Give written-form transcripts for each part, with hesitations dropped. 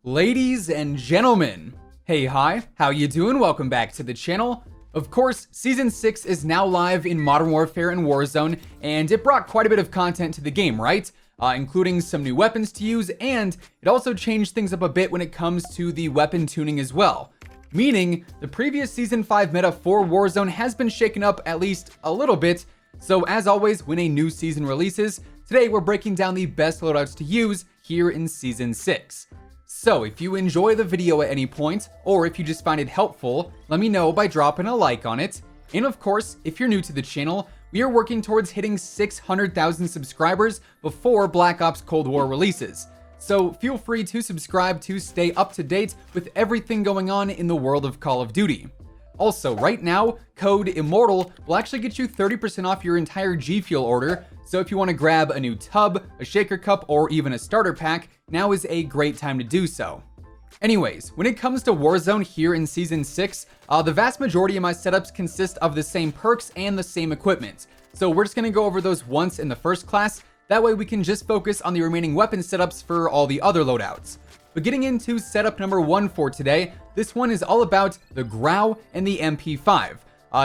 Ladies and gentlemen, hey, hi, how you doing? Welcome back to the channel. Of course, Season 6 is now live in Modern Warfare and Warzone, and it brought quite a bit of content to the game, right? Including some new weapons to use, and it also changed things up a bit when it comes to the weapon tuning as well. Meaning, the previous Season 5 meta for Warzone has been shaken up at least a little bit, so as always, when a new season releases, today we're breaking down the best loadouts to use here in Season 6. So if you enjoy the video at any point, or if you just find it helpful, let me know by dropping a like on it. And of course, if you're new to the channel, we are working towards hitting 600,000 subscribers before Black Ops Cold War releases. So feel free to subscribe to stay up to date with everything going on in the world of Call of Duty. Also, right now, code WhosImmortal will actually get you 30% off your entire G Fuel order, so if you want to grab a new tub, a shaker cup, or even a starter pack, now is a great time to do so. Anyways, when it comes to Warzone here in Season 6, the vast majority of my setups consist of the same perks and the same equipment, so we're just going to go over those once in the first class, that way we can just focus on the remaining weapon setups for all the other loadouts. But getting into setup number 1 for today, this one is all about the Grau and the MP5.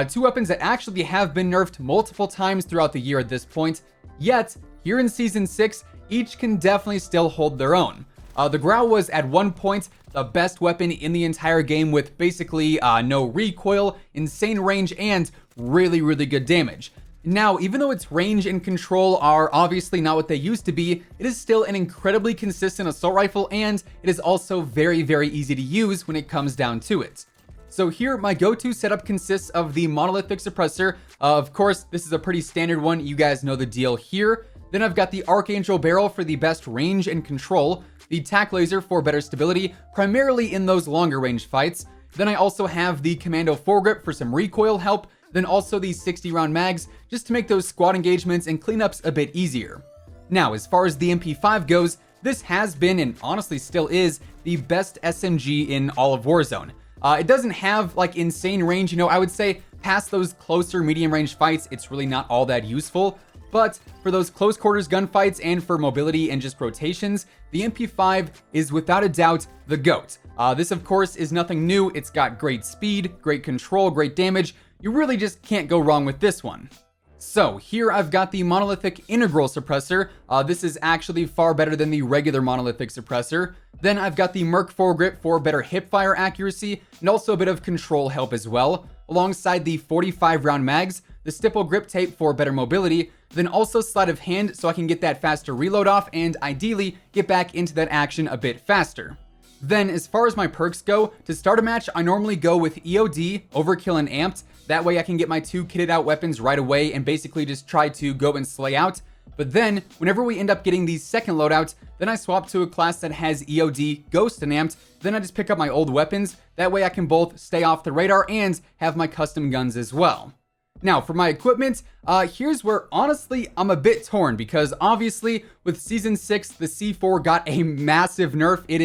Two weapons that actually have been nerfed multiple times throughout the year at this point, yet here in Season 6, each can definitely still hold their own. The Grau was at one point the best weapon in the entire game with basically no recoil, insane range, and really good damage. Now, even though its range and control are obviously not what they used to be, it is still an incredibly consistent assault rifle, and it is also very easy to use when it comes down to it. So here, my go-to setup consists of the monolithic suppressor. Of course, this is a pretty standard one, you guys know the deal here. Then I've got the Archangel barrel for the best range and control, the tac laser for better stability, primarily in those longer range fights. Then I also have the Commando foregrip for some recoil help, then also the 60 round mags, just to make those squad engagements and cleanups a bit easier. Now, as far as the MP5 goes, this has been, and honestly still is, the best SMG in all of Warzone. It doesn't have like insane range, I would say past those closer medium range fights, it's really not all that useful. But for those close quarters gunfights and for mobility and just rotations, the MP5 is without a doubt the GOAT. This of course is nothing new, it's got great speed, great control, great damage. You really just can't go wrong with this one. So here I've got the monolithic integral suppressor. This is actually far better than the regular monolithic suppressor. Then I've got the Merc foregrip for better hipfire accuracy and also a bit of control help as well, alongside the 45 round mags, the stipple grip tape for better mobility, then also sleight of hand so I can get that faster reload off and ideally get back into that action a bit faster. Then as far as my perks go, to start a match I normally go with EOD, Overkill, and Amped. That way I can get my two kitted out weapons right away and basically just try to go and slay out. But then, whenever we end up getting the second loadout, then I swap to a class that has EOD, Ghost, and Amped. Then I just pick up my old weapons. That way I can both stay off the radar and have my custom guns as well. Now, for my equipment, here's where honestly I'm a bit torn, because obviously with Season 6, the C4 got a massive nerf. It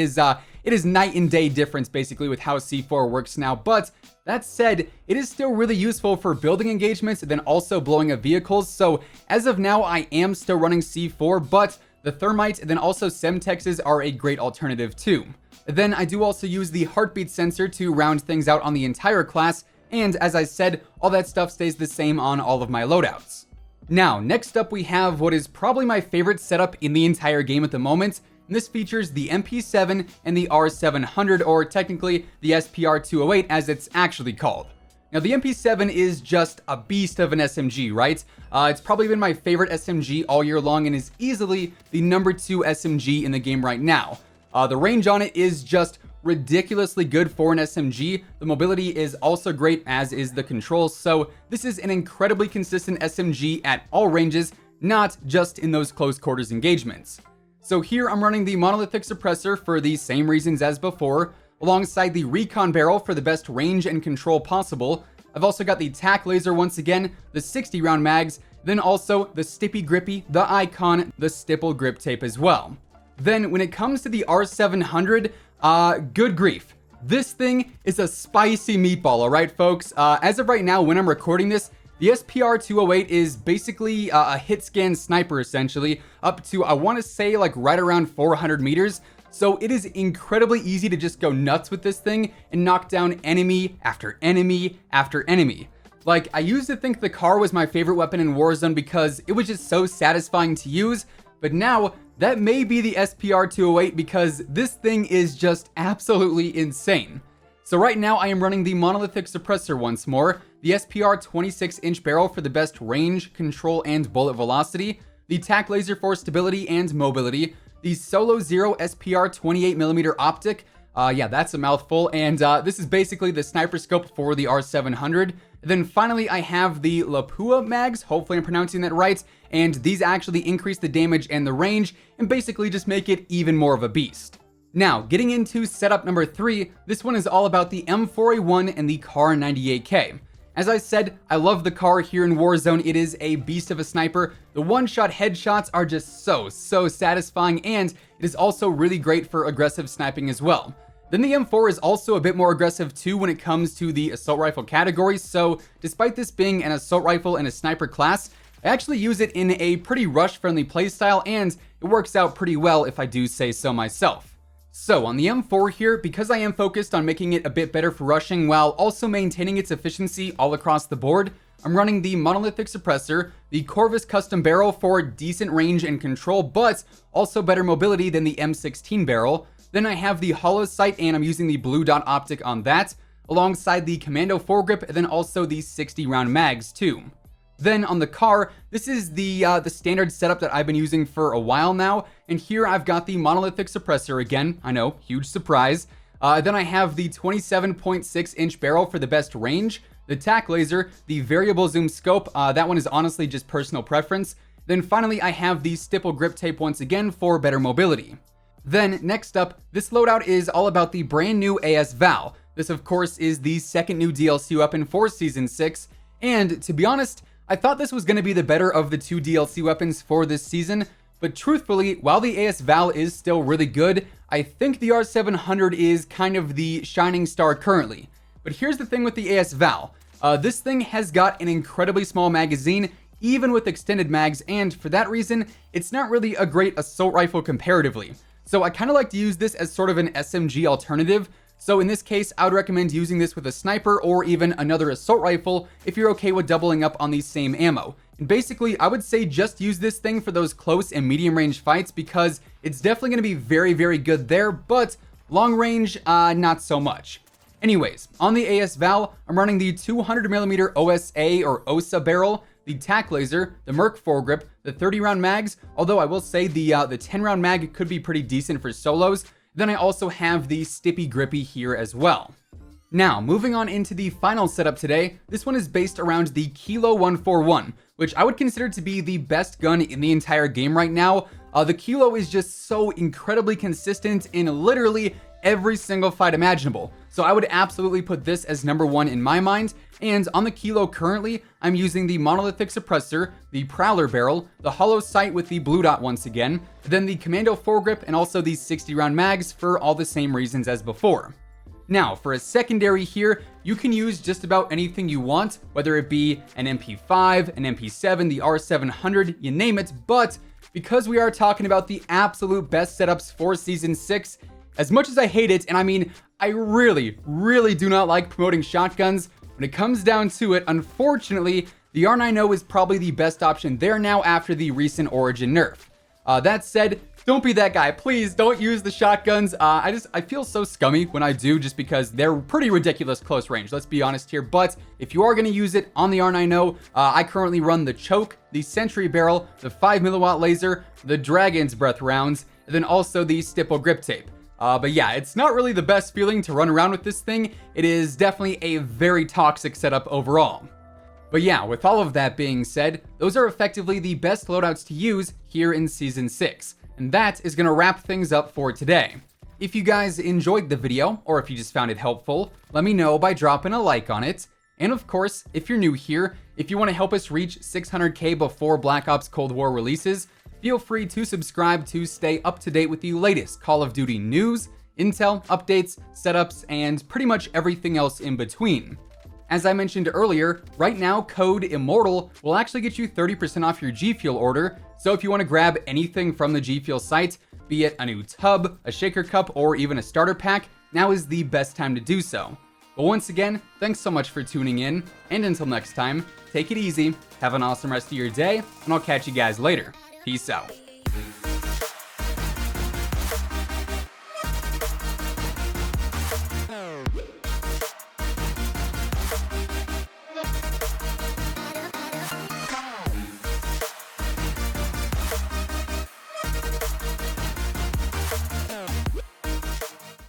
is night and day difference basically with how C4 works now, but that said, it is still really useful for building engagements and then also blowing up vehicles. So as of now, I am still running C4, but the Thermite and then also Semtexes are a great alternative too. Then I do also use the heartbeat sensor to round things out on the entire class, and as I said, all that stuff stays the same on all of my loadouts. Now, next up we have what is probably my favorite setup in the entire game at the moment, and this features the MP7 and the R700, or technically the SPR208 as it's actually called. Now the MP7 is just a beast of an SMG, right? It's probably been my favorite SMG all year long and is easily the number 2 SMG in the game right now. The range on it is just ridiculously good for an SMG. The mobility is also great, as is the control, so this is an incredibly consistent SMG at all ranges, not just in those close quarters engagements. So here I'm running the monolithic suppressor for the same reasons as before, alongside the recon barrel for the best range and control possible. I've also got the tac laser once again, the 60 round mags, then also the Stippy Grippy, the Icon, the stipple grip tape as well. Then when it comes to the R700, good grief. This thing is a spicy meatball, alright folks? As of right now, when I'm recording this, the SPR208 is basically a hit scan sniper essentially, up to I want to say like right around 400 meters. So it is incredibly easy to just go nuts with this thing and knock down enemy after enemy after enemy. Like, I used to think the car was my favorite weapon in Warzone because it was just so satisfying to use, but now that may be the SPR-208 because this thing is just absolutely insane. So right now I am running the monolithic suppressor once more, the SPR 26-inch barrel for the best range, control, and bullet velocity, the TAC laser for stability and mobility, the Solo Zero SPR 28mm optic, yeah, that's a mouthful, and this is basically the sniper scope for the R700. Then finally I have the Lapua mags, hopefully I'm pronouncing that right, and these actually increase the damage and the range, and basically just make it even more of a beast. Now, getting into setup number 3, this one is all about the M4A1 and the Kar 98K. As I said, I love the Kar here in Warzone. It is a beast of a sniper. The one-shot headshots are just so satisfying, and it is also really great for aggressive sniping as well. Then the M4 is also a bit more aggressive too when it comes to the assault rifle category, so despite this being an assault rifle and a sniper class, I actually use it in a pretty rush-friendly playstyle, and it works out pretty well if I do say so myself. So on the M4 here, because I am focused on making it a bit better for rushing while also maintaining its efficiency all across the board, I'm running the monolithic suppressor, the Corvus custom barrel for decent range and control, but also better mobility than the M16 barrel. Then I have the hollow sight, and I'm using the blue dot optic on that, alongside the commando foregrip, and then also the 60 round mags too. Then on the Kar, this is the standard setup that I've been using for a while now, and here I've got the monolithic suppressor again. I know, huge surprise. Then I have the 27.6-inch barrel for the best range, the TAC laser, the variable zoom scope, that one is honestly just personal preference. Then finally I have the stipple grip tape once again for better mobility. Then next up, this loadout is all about the brand new AS Val. This of course is the second new DLC weapon for Season 6, and to be honest, I thought this was going to be the better of the two DLC weapons for this season, but truthfully, while the AS Val is still really good, I think the R700 is kind of the shining star currently. But here's the thing with the AS Val. This thing has got an incredibly small magazine, even with extended mags, and for that reason, it's not really a great assault rifle comparatively. So I kind of like to use this as sort of an SMG alternative. So in this case, I would recommend using this with a sniper or even another assault rifle if you're okay with doubling up on the same ammo. And basically, I would say just use this thing for those close and medium range fights because it's definitely going to be very good there, but long range, not so much. Anyways, on the AS Val, I'm running the 200mm OSA or OSA barrel, the TAC laser, the Merc foregrip, the 30 round mags, although I will say the 10 round mag could be pretty decent for solos. Then I also have the Stippy Grippy here as well. Now, moving on into the final setup today, this one is based around the Kilo 141, which I would consider to be the best gun in the entire game right now. The Kilo is just so incredibly consistent in literally every single fight imaginable. So I would absolutely put this as number 1 in my mind. And on the Kilo currently, I'm using the monolithic suppressor, the Prowler barrel, the hollow sight with the blue dot once again, then the commando foregrip, and also these 60 round mags for all the same reasons as before. Now, for a secondary here, you can use just about anything you want, whether it be an MP5, an MP7, the R700, you name it, but because we are talking about the absolute best setups for Season 6, as much as I hate it, and I mean, I really do not like promoting shotguns, when it comes down to it, unfortunately, the R90 is probably the best option there now after the recent Origin nerf. That said, don't be that guy. Please don't use the shotguns. I feel so scummy when I do just because they're pretty ridiculous close range. Let's be honest here. But if you are going to use it on the R90, I currently run the choke, the sentry barrel, the 5mm laser, the dragon's breath rounds, and then also the stipple grip tape. But yeah, it's not really the best feeling to run around with this thing. It is definitely a very toxic setup overall. But yeah, with all of that being said, those are effectively the best loadouts to use here in Season 6. And that is going to wrap things up for today. If you guys enjoyed the video, or if you just found it helpful, let me know by dropping a like on it. And of course, if you're new here, if you want to help us reach 600k before Black Ops Cold War releases, feel free to subscribe to stay up to date with the latest Call of Duty news, intel, updates, setups, and pretty much everything else in between. As I mentioned earlier, right now Code Immortal will actually get you 30% off your G Fuel order, so if you want to grab anything from the G Fuel site, be it a new tub, a shaker cup, or even a starter pack, now is the best time to do so. But once again, thanks so much for tuning in, and until next time, take it easy, have an awesome rest of your day, and I'll catch you guys later. Peace out.